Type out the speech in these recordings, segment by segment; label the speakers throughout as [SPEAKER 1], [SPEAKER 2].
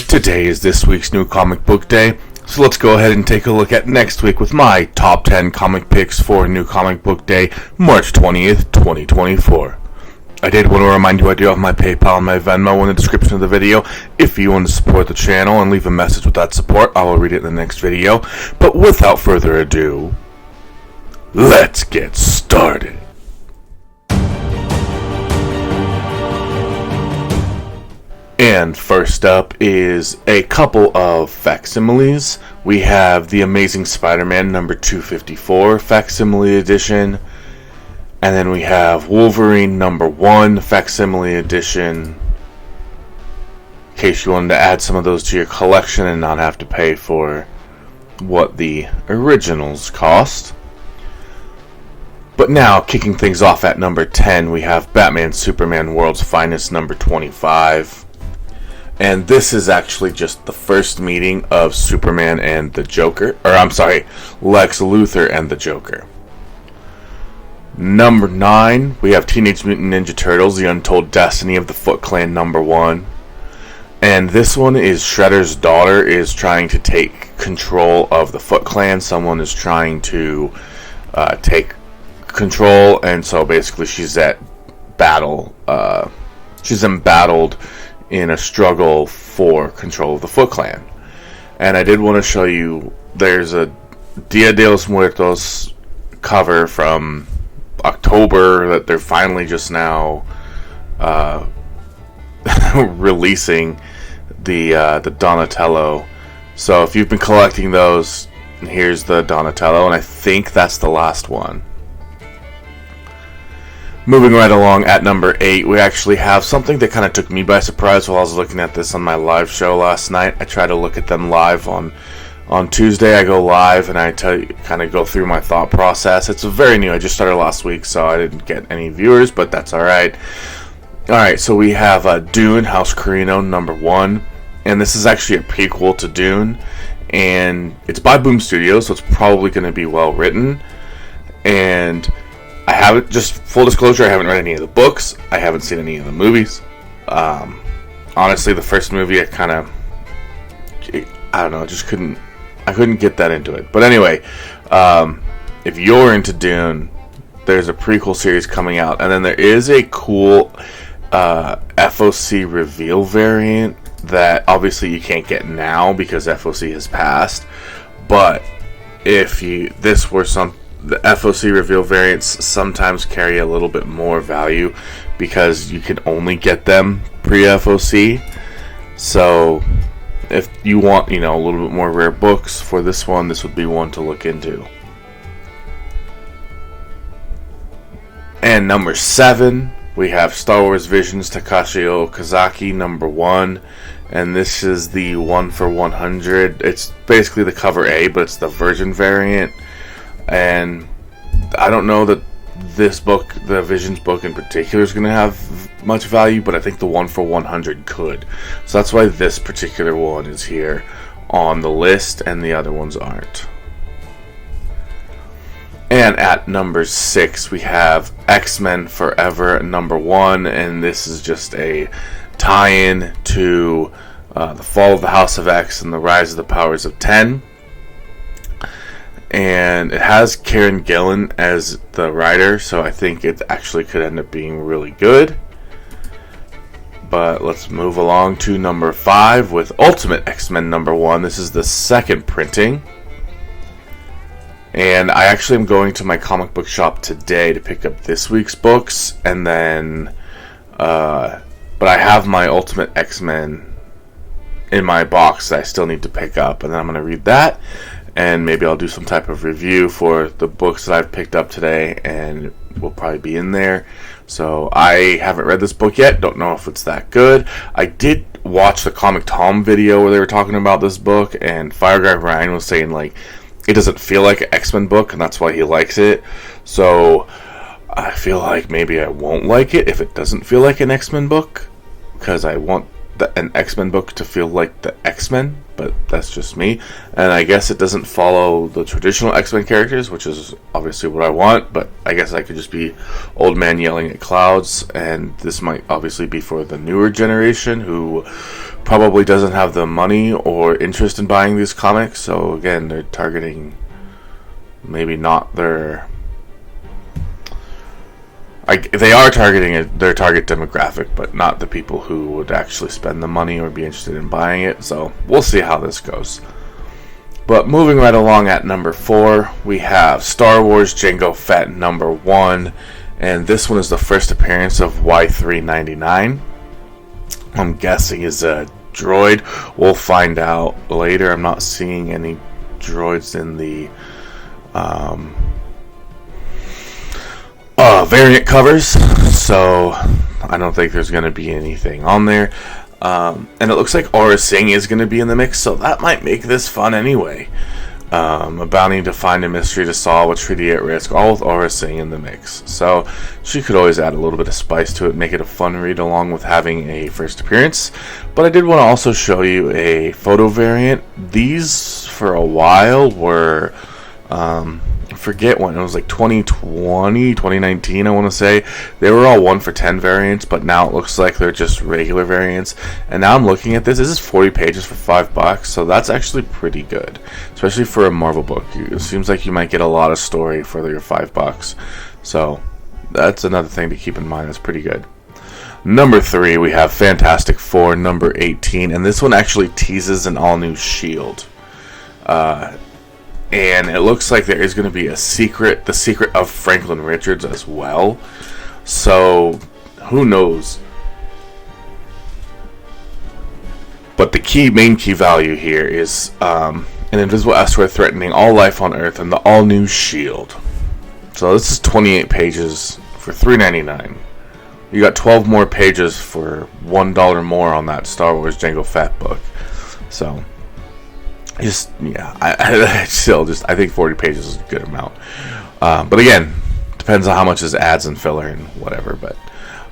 [SPEAKER 1] Today is this week's new comic book day, so let's go ahead and take a look at next week with my top 10 comic picks for new comic book day, March 20th, 2024. I did want to remind you I do have my PayPal and my Venmo in the description of the video. If you want to support the channel and leave a message with that support, I will read it in the next video. But without further ado, let's get started. And first up is a couple of facsimiles. We have The Amazing Spider-Man number 254 facsimile edition. And then we have Wolverine number 1 facsimile edition. In case you wanted to add some of those to your collection and not have to pay for what the originals cost. But now, kicking things off at number 10, we have Batman Superman World's Finest number 25. And this is actually just the first meeting of Superman and the Joker. Lex Luthor and the Joker. Number 9, we have Teenage Mutant Ninja Turtles, The Untold Destiny of the Foot Clan number 1. And this one is Shredder's daughter is trying to take control of the Foot Clan. Someone is trying to take control, and so basically she's at battle. She's embattled in a struggle for control of the Foot Clan. And I did want to show you, there's a Dia de los Muertos cover from October that they're finally just now releasing the Donatello. So if you've been collecting those, here's the Donatello, and I think that's the last one. Moving right along at number 8, we actually have something that kind of took me by surprise while I was looking at this on my live show last night. I try to look at them live on Tuesday. I go live and I kind of go through my thought process. It's very new. I just started last week, so I didn't get any viewers, but that's alright. Alright, so we have Dune, House Carino, number 1. And this is actually a prequel to Dune. And it's by Boom Studios, so it's probably going to be well written. And I haven't, just full disclosure, I haven't read any of the books. I haven't seen any of the movies. Honestly, the first movie, I don't know, I couldn't get that into it. But anyway, if you're into Dune, there's a prequel series coming out. And then there is a cool FOC reveal variant that obviously you can't get now because FOC has passed. But if this were the FOC reveal variants sometimes carry a little bit more value because you can only get them pre-FOC. So if you want, a little bit more rare books for this one, this would be one to look into. And number 7, we have Star Wars Visions Takashi Okazaki number 1. And this is the 1 for 100. It's basically the cover A, but it's the Virgin variant. And I don't know that this book, the Visions book in particular, is going to have much value, but I think the 1 for 100 could. So that's why this particular one is here on the list and the other ones aren't. And at number 6, we have X-Men Forever number 1, and this is just a tie-in to the Fall of the House of X and the Rise of the Powers of 10. And it has Karen Gillan as the writer, so I think it actually could end up being really good. But let's move along to number 5 with Ultimate X-Men number 1. This is the second printing. And I actually am going to my comic book shop today to pick up this week's books. And then, but I have my Ultimate X-Men in my box that I still need to pick up. And then I'm going to read that. And maybe I'll do some type of review for the books that I've picked up today, and it will probably be in there. So I haven't read this book yet. Don't know if it's that good. I did watch the Comic Tom video where they were talking about this book, and Fire Guy Ryan was saying, it doesn't feel like an X-Men book, and that's why he likes it. So I feel like maybe I won't like it if it doesn't feel like an X-Men book, because I want an X-Men book to feel like the X-Men, but that's just me. And I guess it doesn't follow the traditional X-Men characters, which is obviously what I want, but I guess I could just be old man yelling at clouds, and this might obviously be for the newer generation who probably doesn't have the money or interest in buying these comics. So again, they're targeting maybe not their... they are targeting their target demographic, but not the people who would actually spend the money or be interested in buying it. So we'll see how this goes. But moving right along at number 4, we have Star Wars Jango Fett number 1. And this one is the first appearance of Y399. I'm guessing is a droid. We'll find out later. I'm not seeing any droids in the... variant covers, so I don't think there's going to be anything on there. And it looks like Aura Singh is going to be in the mix, so that might make this fun anyway. A bounty to find a mystery to solve, a treaty at risk, all with Aura Singh in the mix. So she could always add a little bit of spice to it, make it a fun read along with having a first appearance. But I did want to also show you a photo variant. These for a while were... I forget when, it was like 2020, 2019 I want to say. They were all 1 for 10 variants, but now it looks like they're just regular variants. And now I'm looking at this is 40 pages for $5, so that's actually pretty good, especially for a Marvel book. It seems like you might get a lot of story for your $5, so that's another thing to keep in mind. That's pretty good. Number 3, we have Fantastic Four number 18, and this one actually teases an all-new Shield. And it looks like there is going to be the secret of Franklin Richards as well. So, who knows? But the main key value here is an invisible asteroid threatening all life on Earth and the all-new Shield. So this is 28 pages for $3.99. You got 12 more pages for $1 more on that Star Wars Jango Fett book. So... I think 40 pages is a good amount. But again, depends on how much is ads and filler and whatever. But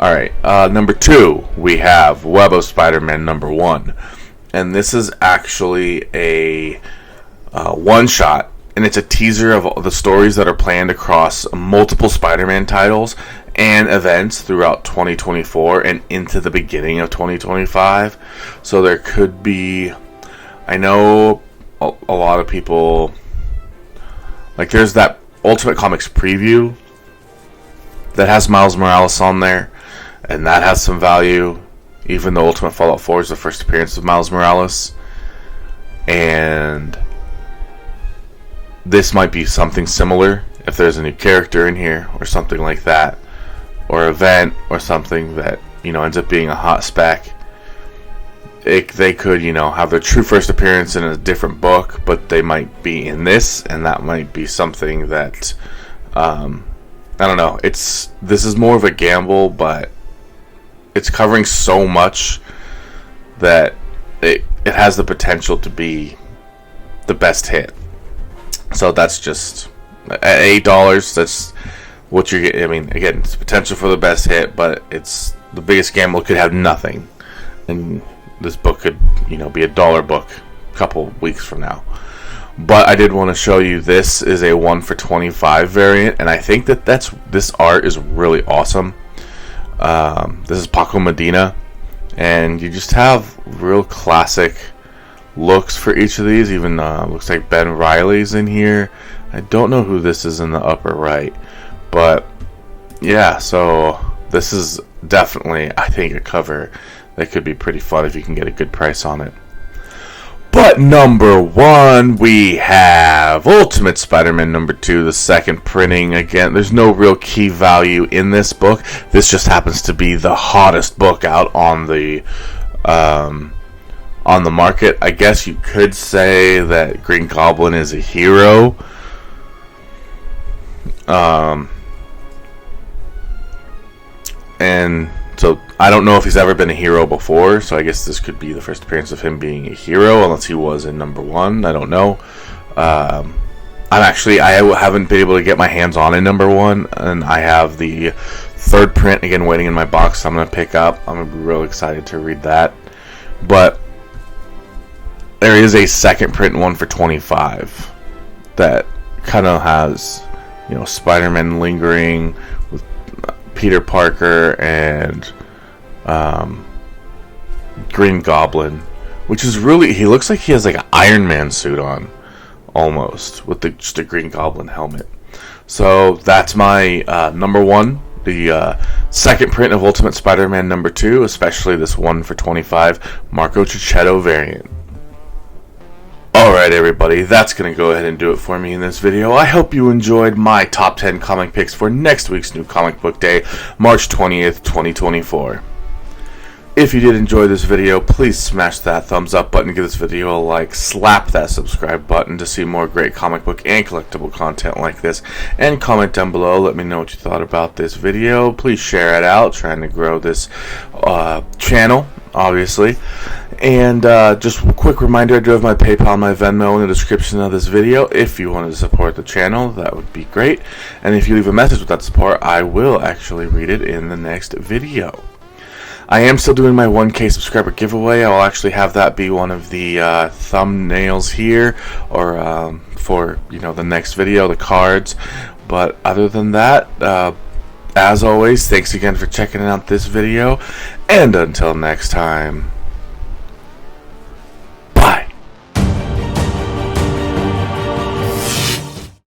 [SPEAKER 1] all right, number 2, we have Web of Spider-Man number 1, and this is actually a one-shot, and it's a teaser of the stories that are planned across multiple Spider-Man titles and events throughout 2024 and into the beginning of 2025. So there could be, I know a lot of people, like, there's that Ultimate Comics preview that has Miles Morales on there, and that has some value, even though Ultimate Fallout 4 is the first appearance of Miles Morales. And this might be something similar if there's a new character in here or something like that, or event or something that, ends up being a hot spec. They could, have their true first appearance in a different book, but they might be in this, and that might be something that, I don't know. This is more of a gamble, but it's covering so much that it has the potential to be the best hit. So that's just at $8. That's what you're getting. I mean, again, it's potential for the best hit, but it's the biggest gamble. Could have nothing, and this book could, be a $1 book a couple weeks from now. But I did want to show you, this is a 1 for 25 variant, and I think that this art is really awesome. This is Paco Medina, and you just have real classic looks for each of these. Even looks like Ben Reilly's in here. I don't know who this is in the upper right, but yeah, so this is definitely, I think, a cover that could be pretty fun if you can get a good price on it. But number 1, we have Ultimate Spider-Man number 2, the second printing. Again, there's no real key value in this book. This just happens to be the hottest book out on the market. I guess you could say that Green Goblin is a hero. And so I don't know if he's ever been a hero before, so I guess this could be the first appearance of him being a hero, unless he was in number 1. I don't know. I haven't been able to get my hands on a number 1, and I have the third print again waiting in my box. I'm going to pick up. I'm going to be real excited to read that. but there is a second print one for $25 that kind of has, you know, Spider-Man lingering with Peter Parker and Green Goblin, which is really, he looks like he has like an Iron Man suit on, almost, with just a Green Goblin helmet. So that's my number one, the second print of Ultimate Spider-Man number 2, especially this one for $25 Marco Cicchetto variant. Alright everybody, that's going to go ahead and do it for me in this video. I hope you enjoyed my top 10 comic picks for next week's New Comic Book Day, March 20th, 2024. If you did enjoy this video, please smash that thumbs up button, give this video a like, slap that subscribe button to see more great comic book and collectible content like this, and comment down below, let me know what you thought about this video. Please share it out, trying to grow this channel, obviously. And just a quick reminder, I do have my PayPal and my Venmo in the description of this video. If you want to support the channel, that would be great. And if you leave a message with that support, I will actually read it in the next video. I am still doing my 1K subscriber giveaway. I will actually have that be one of the thumbnails here, or for, you know, the next video, the cards. But other than that, as always, thanks again for checking out this video, and until next time.